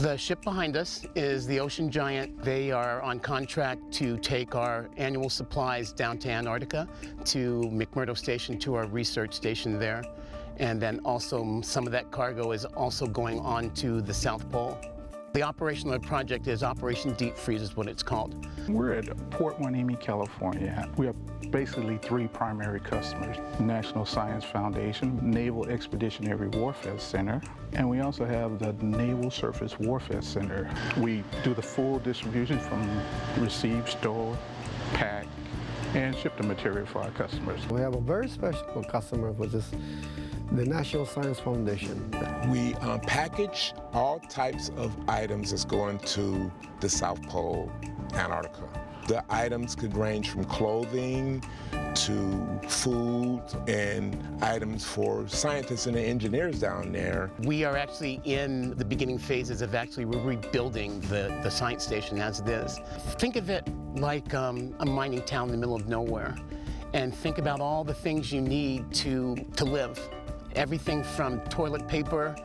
The ship behind us is the Ocean Giant. They are on contract to take our annual supplies down to Antarctica, to McMurdo Station, to our research station there. And then also some of that cargo is also going on to the South Pole. The operation of the project is Operation Deep Freeze is what it's called. We're at Port Hueneme, California. We have basically three primary customers: National Science Foundation, Naval Expeditionary Warfare Center, and we also have the Naval Surface Warfare Center. We do the full distribution from receive, store, pack, and ship the material for our customers. We have a very special customer, which is the National Science Foundation. We package all types of items that's going to the South Pole, Antarctica. The items could range from clothing to food and items for scientists and engineers down there. We are actually in the beginning phases of we're rebuilding the science station as it is. Think of it like a mining town in the middle of nowhere, and think about all the things you need to live. Everything from toilet paper,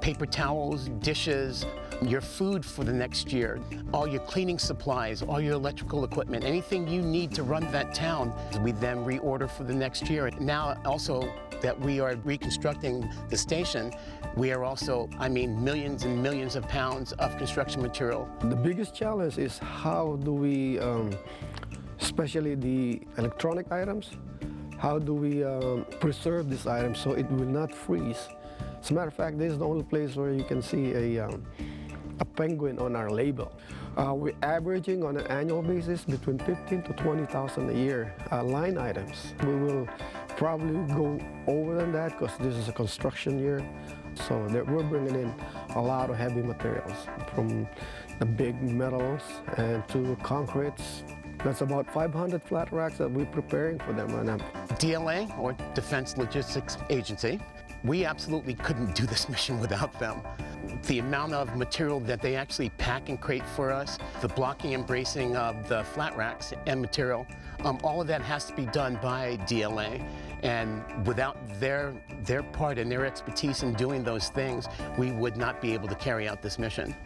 paper towels, dishes, your food for the next year, all your cleaning supplies, all your electrical equipment, anything you need to run that town, we then reorder for the next year. Now also that we are reconstructing the station, we are also, millions and millions of pounds of construction material. The biggest challenge is how do we, especially the electronic items, how do we preserve these items so it will not freeze? As a matter of fact, this is the only place where you can see a penguin on our label. We're averaging on an annual basis between 15 to 20,000 a year line items. We will probably go over than that because this is a construction year. So we're bringing in a lot of heavy materials, from the big metals and to concretes. That's about 500 flat racks that we're preparing for them right now. DLA, or Defense Logistics Agency, we absolutely couldn't do this mission without them. The amount of material that they actually pack and crate for us, the blocking and bracing of the flat racks and material, all of that has to be done by DLA. And without their part and their expertise in doing those things, we would not be able to carry out this mission.